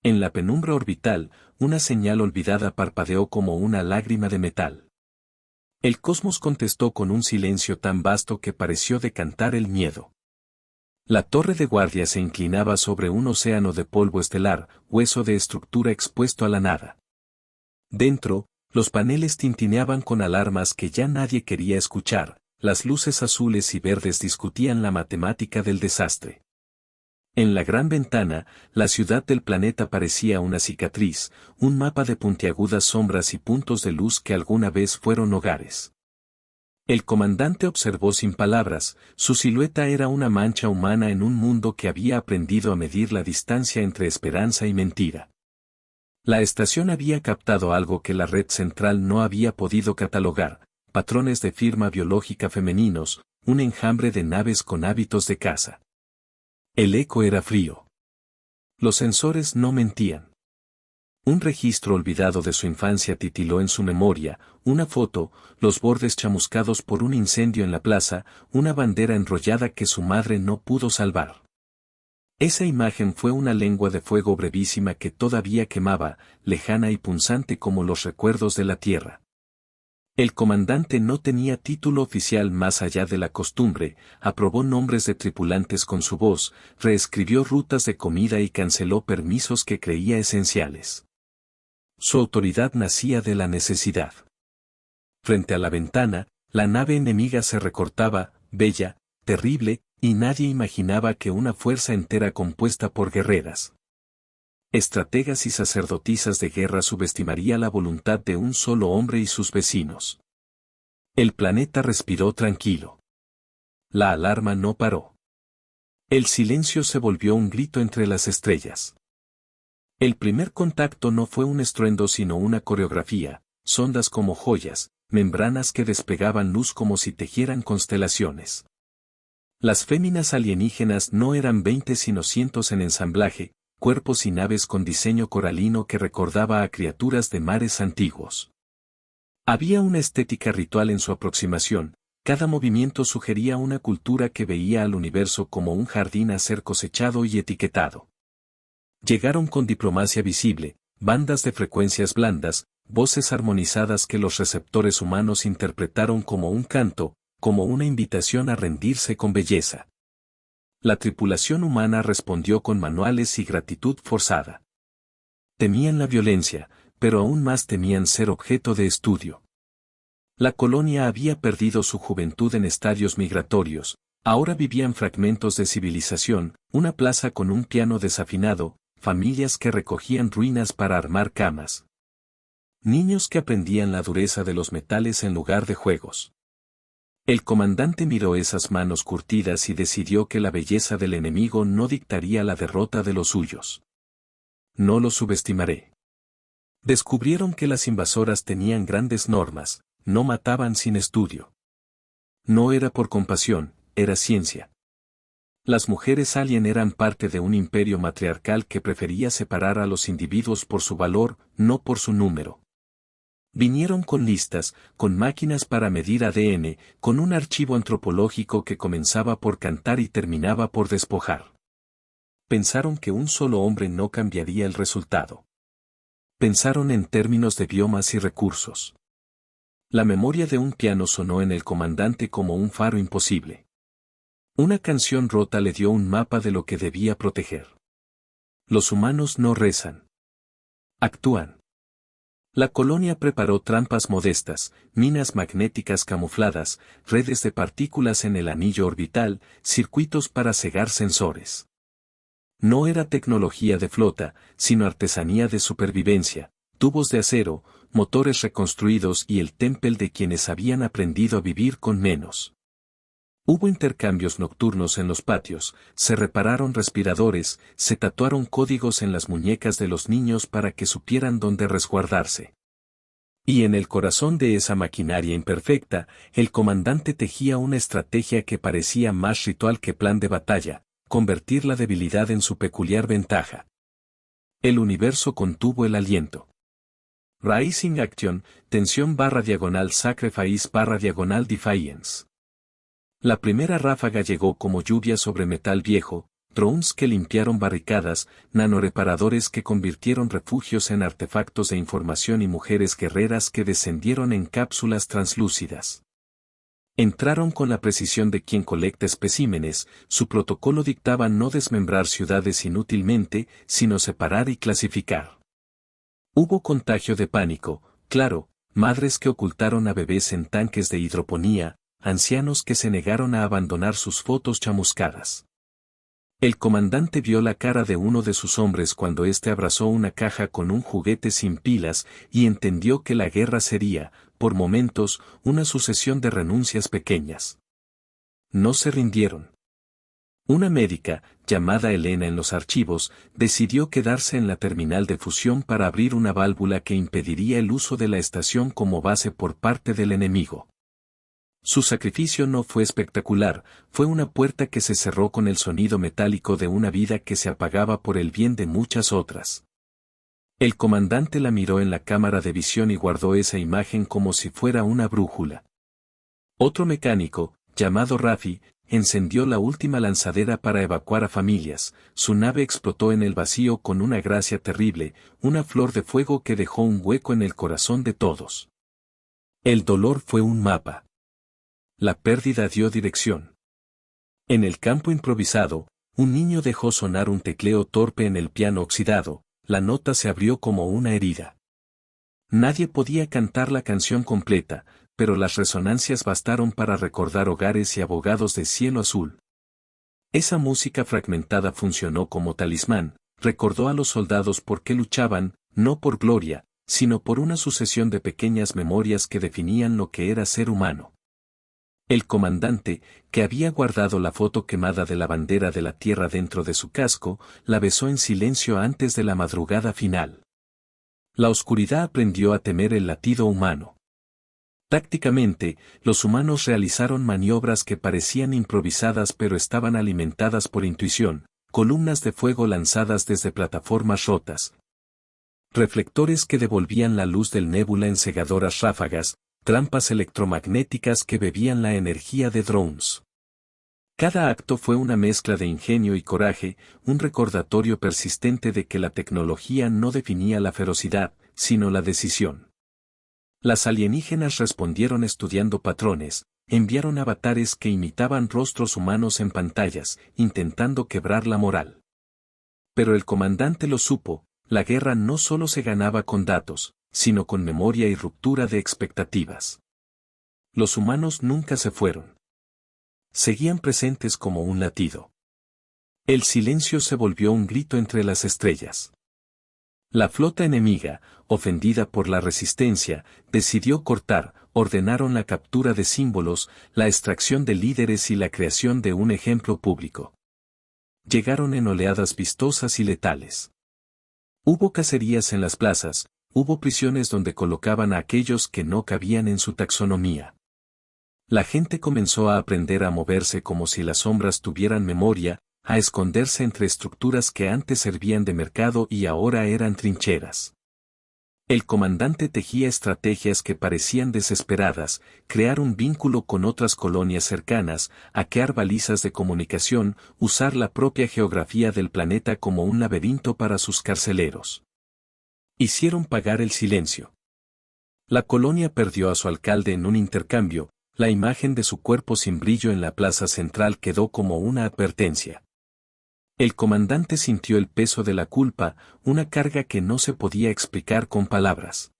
En la penumbra orbital, una señal olvidada parpadeó como una lágrima de metal. El cosmos contestó con un silencio tan vasto que pareció decantar el miedo. La torre de guardia se inclinaba sobre un océano de polvo estelar, hueso de estructura expuesto a la nada. Dentro, los paneles tintineaban con alarmas que ya nadie quería escuchar, las luces azules y verdes discutían la matemática del desastre. En la gran ventana, la ciudad del planeta parecía una cicatriz, un mapa de puntiagudas sombras y puntos de luz que alguna vez fueron hogares. El comandante observó sin palabras, su silueta era una mancha humana en un mundo que había aprendido a medir la distancia entre esperanza y mentira. La estación había captado algo que la red central no había podido catalogar, patrones de firma biológica femeninos, un enjambre de naves con hábitos de caza. El eco era frío. Los sensores no mentían. Un registro olvidado de su infancia titiló en su memoria, una foto, los bordes chamuscados por un incendio en la plaza, una bandera enrollada que su madre no pudo salvar. Esa imagen fue una lengua de fuego brevísima que todavía quemaba, lejana y punzante como los recuerdos de la tierra. El comandante no tenía título oficial más allá de la costumbre, aprobó nombres de tripulantes con su voz, reescribió rutas de comida y canceló permisos que creía esenciales. Su autoridad nacía de la necesidad. Frente a la ventana, la nave enemiga se recortaba, bella, terrible, y nadie imaginaba que una fuerza entera compuesta por guerreras, estrategas y sacerdotisas de guerra subestimaría la voluntad de un solo hombre y sus vecinos. El planeta respiró tranquilo. La alarma no paró. El silencio se volvió un grito entre las estrellas. El primer contacto no fue un estruendo sino una coreografía, sondas como joyas, membranas que despegaban luz como si tejieran constelaciones. Las féminas alienígenas no eran 20 sino cientos en ensamblaje, cuerpos y naves con diseño coralino que recordaba a criaturas de mares antiguos. Había una estética ritual en su aproximación, cada movimiento sugería una cultura que veía al universo como un jardín a ser cosechado y etiquetado. Llegaron con diplomacia visible, bandas de frecuencias blandas, voces armonizadas que los receptores humanos interpretaron como un canto, como una invitación a rendirse con belleza. La tripulación humana respondió con manuales y gratitud forzada. Temían la violencia, pero aún más temían ser objeto de estudio. La colonia había perdido su juventud en estadios migratorios, ahora vivían fragmentos de civilización, una plaza con un piano desafinado, familias que recogían ruinas para armar camas. Niños que aprendían la dureza de los metales en lugar de juegos. El comandante miró esas manos curtidas y decidió que la belleza del enemigo no dictaría la derrota de los suyos. No lo subestimaré. Descubrieron que las invasoras tenían grandes normas, no mataban sin estudio. No era por compasión, era ciencia. Las mujeres alien eran parte de un imperio matriarcal que prefería separar a los individuos por su valor, no por su número. Vinieron con listas, con máquinas para medir ADN, con un archivo antropológico que comenzaba por cantar y terminaba por despojar. Pensaron que un solo hombre no cambiaría el resultado. Pensaron en términos de biomas y recursos. La memoria de un piano sonó en el comandante como un faro imposible. Una canción rota le dio un mapa de lo que debía proteger. Los humanos no rezan. Actúan. La colonia preparó trampas modestas, minas magnéticas camufladas, redes de partículas en el anillo orbital, circuitos para cegar sensores. No era tecnología de flota, sino artesanía de supervivencia, tubos de acero, motores reconstruidos y el templo de quienes habían aprendido a vivir con menos. Hubo intercambios nocturnos en los patios, se repararon respiradores, se tatuaron códigos en las muñecas de los niños para que supieran dónde resguardarse. Y en el corazón de esa maquinaria imperfecta, el comandante tejía una estrategia que parecía más ritual que plan de batalla, convertir la debilidad en su peculiar ventaja. El universo contuvo el aliento. Rising Action, tensión // sacrifice // defiance. La primera ráfaga llegó como lluvia sobre metal viejo, drones que limpiaron barricadas, nanoreparadores que convirtieron refugios en artefactos de información y mujeres guerreras que descendieron en cápsulas translúcidas. Entraron con la precisión de quien colecta especímenes, su protocolo dictaba no desmembrar ciudades inútilmente, sino separar y clasificar. Hubo contagio de pánico, claro, madres que ocultaron a bebés en tanques de hidroponía, ancianos que se negaron a abandonar sus fotos chamuscadas. El comandante vio la cara de uno de sus hombres cuando éste abrazó una caja con un juguete sin pilas y entendió que la guerra sería, por momentos, una sucesión de renuncias pequeñas. No se rindieron. Una médica, llamada Elena en los archivos, decidió quedarse en la terminal de fusión para abrir una válvula que impediría el uso de la estación como base por parte del enemigo. Su sacrificio no fue espectacular, fue una puerta que se cerró con el sonido metálico de una vida que se apagaba por el bien de muchas otras. El comandante la miró en la cámara de visión y guardó esa imagen como si fuera una brújula. Otro mecánico, llamado Rafi, encendió la última lanzadera para evacuar a familias, su nave explotó en el vacío con una gracia terrible, una flor de fuego que dejó un hueco en el corazón de todos. El dolor fue un mapa. La pérdida dio dirección. En el campo improvisado, un niño dejó sonar un tecleo torpe en el piano oxidado, la nota se abrió como una herida. Nadie podía cantar la canción completa, pero las resonancias bastaron para recordar hogares y abogados de cielo azul. Esa música fragmentada funcionó como talismán, recordó a los soldados por qué luchaban, no por gloria, sino por una sucesión de pequeñas memorias que definían lo que era ser humano. El comandante, que había guardado la foto quemada de la bandera de la tierra dentro de su casco, la besó en silencio antes de la madrugada final. La oscuridad aprendió a temer el latido humano. Tácticamente, los humanos realizaron maniobras que parecían improvisadas pero estaban alimentadas por intuición, columnas de fuego lanzadas desde plataformas rotas, reflectores que devolvían la luz del nébula en cegadoras ráfagas, trampas electromagnéticas que bebían la energía de drones. Cada acto fue una mezcla de ingenio y coraje, un recordatorio persistente de que la tecnología no definía la ferocidad, sino la decisión. Las alienígenas respondieron estudiando patrones, enviaron avatares que imitaban rostros humanos en pantallas, intentando quebrar la moral. Pero el comandante lo supo, la guerra no solo se ganaba con datos, sino con memoria y ruptura de expectativas. Los humanos nunca se fueron. Seguían presentes como un latido. El silencio se volvió un grito entre las estrellas. La flota enemiga, ofendida por la resistencia, decidió cortar, ordenaron la captura de símbolos, la extracción de líderes y la creación de un ejemplo público. Llegaron en oleadas vistosas y letales. Hubo cacerías en las plazas, hubo prisiones donde colocaban a aquellos que no cabían en su taxonomía. La gente comenzó a aprender a moverse como si las sombras tuvieran memoria, a esconderse entre estructuras que antes servían de mercado y ahora eran trincheras. El comandante tejía estrategias que parecían desesperadas, crear un vínculo con otras colonias cercanas, hackear balizas de comunicación, usar la propia geografía del planeta como un laberinto para sus carceleros. Hicieron pagar el silencio. La colonia perdió a su alcalde en un intercambio, la imagen de su cuerpo sin brillo en la plaza central quedó como una advertencia. El comandante sintió el peso de la culpa, una carga que no se podía explicar con palabras.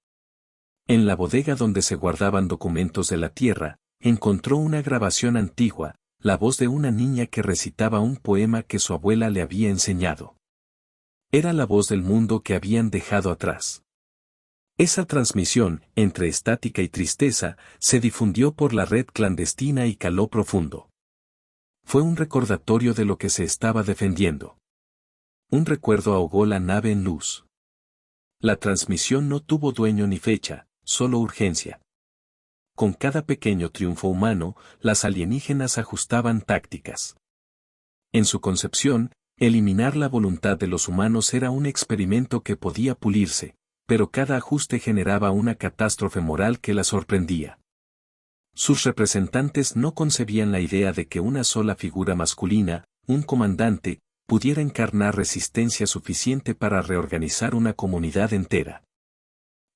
En la bodega donde se guardaban documentos de la tierra, encontró una grabación antigua, la voz de una niña que recitaba un poema que su abuela le había enseñado. Era la voz del mundo que habían dejado atrás. Esa transmisión, entre estática y tristeza, se difundió por la red clandestina y caló profundo. Fue un recordatorio de lo que se estaba defendiendo. Un recuerdo ahogó la nave en luz. La transmisión no tuvo dueño ni fecha, solo urgencia. Con cada pequeño triunfo humano, las alienígenas ajustaban tácticas. En su concepción, eliminar la voluntad de los humanos era un experimento que podía pulirse, pero cada ajuste generaba una catástrofe moral que la sorprendía. Sus representantes no concebían la idea de que una sola figura masculina, un comandante, pudiera encarnar resistencia suficiente para reorganizar una comunidad entera.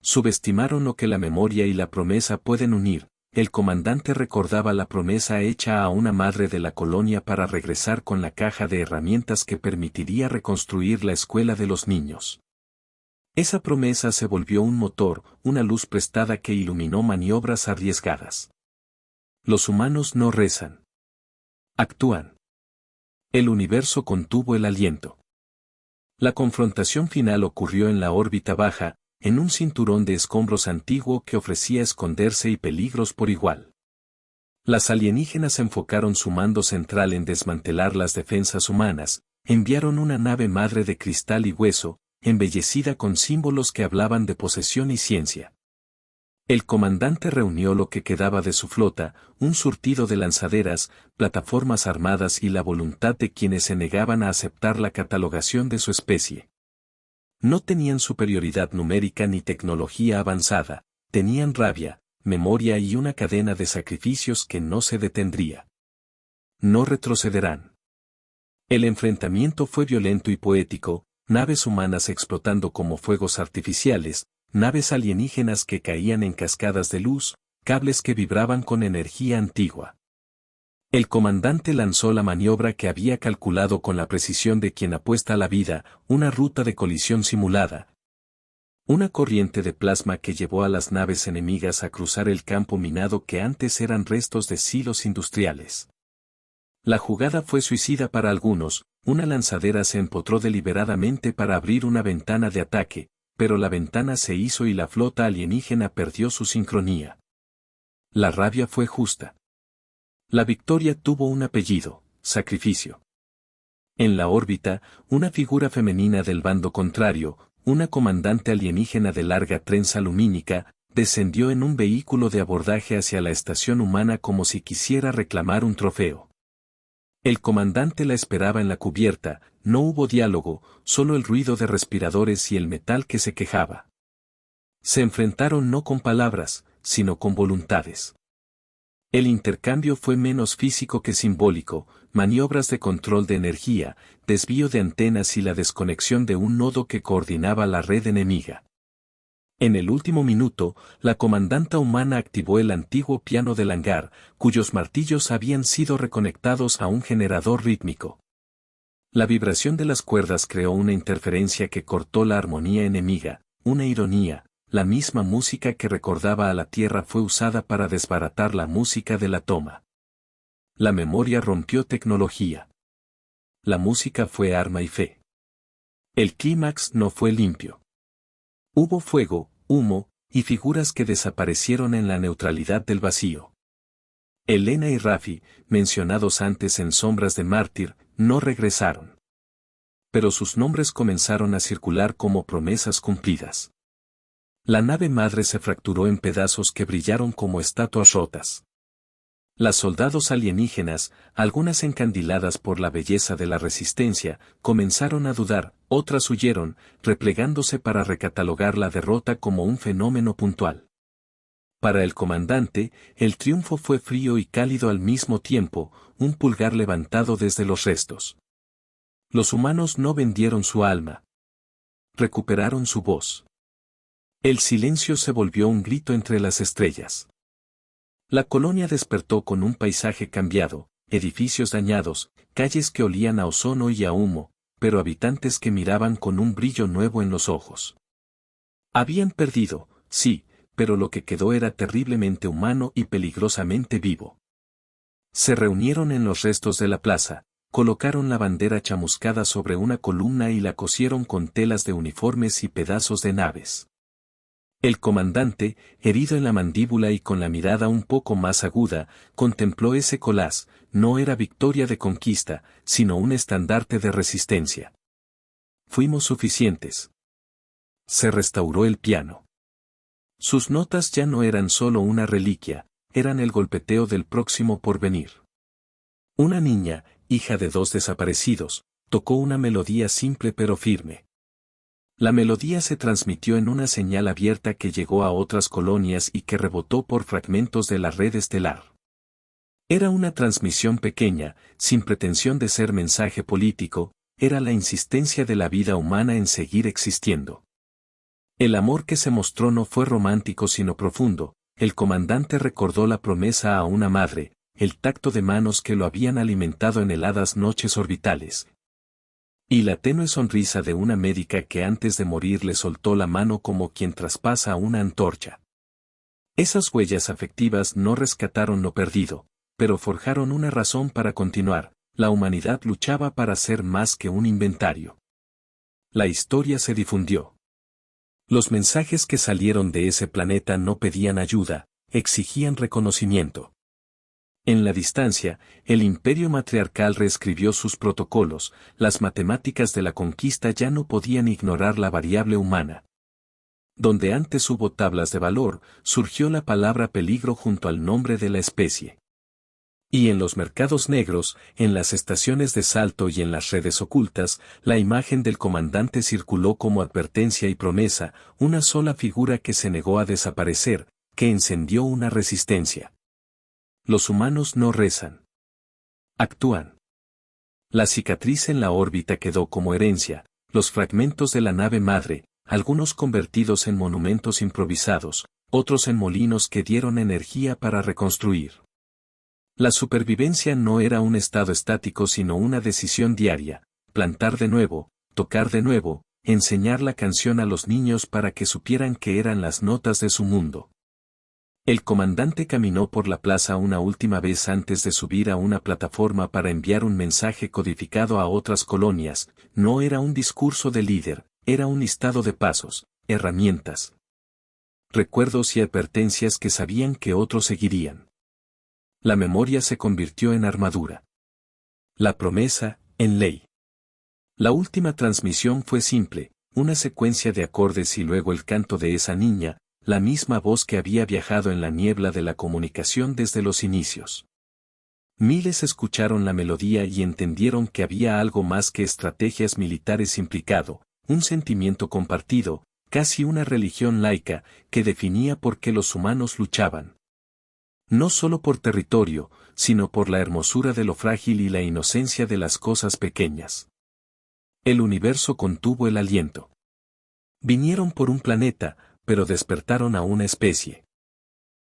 Subestimaron lo que la memoria y la promesa pueden unir. El comandante recordaba la promesa hecha a una madre de la colonia para regresar con la caja de herramientas que permitiría reconstruir la escuela de los niños. Esa promesa se volvió un motor, una luz prestada que iluminó maniobras arriesgadas. Los humanos no rezan. Actúan. El universo contuvo el aliento. La confrontación final ocurrió en la órbita baja, en un cinturón de escombros antiguo que ofrecía esconderse y peligros por igual. Las alienígenas enfocaron su mando central en desmantelar las defensas humanas, enviaron una nave madre de cristal y hueso, embellecida con símbolos que hablaban de posesión y ciencia. El comandante reunió lo que quedaba de su flota, un surtido de lanzaderas, plataformas armadas y la voluntad de quienes se negaban a aceptar la catalogación de su especie. No tenían superioridad numérica ni tecnología avanzada, tenían rabia, memoria y una cadena de sacrificios que no se detendría. No retrocederán. El enfrentamiento fue violento y poético, naves humanas explotando como fuegos artificiales, naves alienígenas que caían en cascadas de luz, cables que vibraban con energía antigua. El comandante lanzó la maniobra que había calculado con la precisión de quien apuesta a la vida, una ruta de colisión simulada. Una corriente de plasma que llevó a las naves enemigas a cruzar el campo minado que antes eran restos de silos industriales. La jugada fue suicida para algunos, una lanzadera se empotró deliberadamente para abrir una ventana de ataque, pero la ventana se hizo y la flota alienígena perdió su sincronía. La rabia fue justa. La victoria tuvo un apellido, sacrificio. En la órbita, una figura femenina del bando contrario, una comandante alienígena de larga trenza lumínica, descendió en un vehículo de abordaje hacia la estación humana como si quisiera reclamar un trofeo. El comandante la esperaba en la cubierta, no hubo diálogo, solo el ruido de respiradores y el metal que se quejaba. Se enfrentaron no con palabras, sino con voluntades. El intercambio fue menos físico que simbólico, maniobras de control de energía, desvío de antenas y la desconexión de un nodo que coordinaba la red enemiga. En el último minuto, la comandanta humana activó el antiguo piano del hangar, cuyos martillos habían sido reconectados a un generador rítmico. La vibración de las cuerdas creó una interferencia que cortó la armonía enemiga, una ironía. La misma música que recordaba a la Tierra fue usada para desbaratar la música de la toma. La memoria rompió tecnología. La música fue arma y fe. El clímax no fue limpio. Hubo fuego, humo, y figuras que desaparecieron en la neutralidad del vacío. Elena y Rafi, mencionados antes en Sombras de Mártir, no regresaron. Pero sus nombres comenzaron a circular como promesas cumplidas. La nave madre se fracturó en pedazos que brillaron como estatuas rotas. Las soldados alienígenas, algunas encandiladas por la belleza de la resistencia, comenzaron a dudar, otras huyeron, replegándose para recatalogar la derrota como un fenómeno puntual. Para el comandante, el triunfo fue frío y cálido al mismo tiempo, un pulgar levantado desde los restos. Los humanos no vendieron su alma. Recuperaron su voz. El silencio se volvió un grito entre las estrellas. La colonia despertó con un paisaje cambiado, edificios dañados, calles que olían a ozono y a humo, pero habitantes que miraban con un brillo nuevo en los ojos. Habían perdido, sí, pero lo que quedó era terriblemente humano y peligrosamente vivo. Se reunieron en los restos de la plaza, colocaron la bandera chamuscada sobre una columna y la cosieron con telas de uniformes y pedazos de naves. El comandante, herido en la mandíbula y con la mirada un poco más aguda, contempló ese colás, no era victoria de conquista, sino un estandarte de resistencia. Fuimos suficientes. Se restauró el piano. Sus notas ya no eran solo una reliquia, eran el golpeteo del próximo porvenir. Una niña, hija de dos desaparecidos, tocó una melodía simple pero firme. La melodía se transmitió en una señal abierta que llegó a otras colonias y que rebotó por fragmentos de la red estelar. Era una transmisión pequeña, sin pretensión de ser mensaje político, era la insistencia de la vida humana en seguir existiendo. El amor que se mostró no fue romántico sino profundo. El comandante recordó la promesa a una madre, el tacto de manos que lo habían alimentado en heladas noches orbitales. Y la tenue sonrisa de una médica que antes de morir le soltó la mano como quien traspasa una antorcha. Esas huellas afectivas no rescataron lo perdido, pero forjaron una razón para continuar. La humanidad luchaba para ser más que un inventario. La historia se difundió. Los mensajes que salieron de ese planeta no pedían ayuda, exigían reconocimiento. En la distancia, el imperio matriarcal reescribió sus protocolos, las matemáticas de la conquista ya no podían ignorar la variable humana. Donde antes hubo tablas de valor, surgió la palabra peligro junto al nombre de la especie. Y en los mercados negros, en las estaciones de salto y en las redes ocultas, la imagen del comandante circuló como advertencia y promesa, una sola figura que se negó a desaparecer, que encendió una resistencia. Los humanos no rezan. Actúan. La cicatriz en la órbita quedó como herencia, los fragmentos de la nave madre, algunos convertidos en monumentos improvisados, otros en molinos que dieron energía para reconstruir. La supervivencia no era un estado estático sino una decisión diaria, plantar de nuevo, tocar de nuevo, enseñar la canción a los niños para que supieran que eran las notas de su mundo. El comandante caminó por la plaza una última vez antes de subir a una plataforma para enviar un mensaje codificado a otras colonias. No era un discurso de líder, era un listado de pasos, herramientas, recuerdos y advertencias que sabían que otros seguirían. La memoria se convirtió en armadura. La promesa, en ley. La última transmisión fue simple, una secuencia de acordes y luego el canto de esa niña, la misma voz que había viajado en la niebla de la comunicación desde los inicios. Miles escucharon la melodía y entendieron que había algo más que estrategias militares implicado, un sentimiento compartido, casi una religión laica, que definía por qué los humanos luchaban. No solo por territorio, sino por la hermosura de lo frágil y la inocencia de las cosas pequeñas. El universo contuvo el aliento. Vinieron por un planeta, pero despertaron a una especie.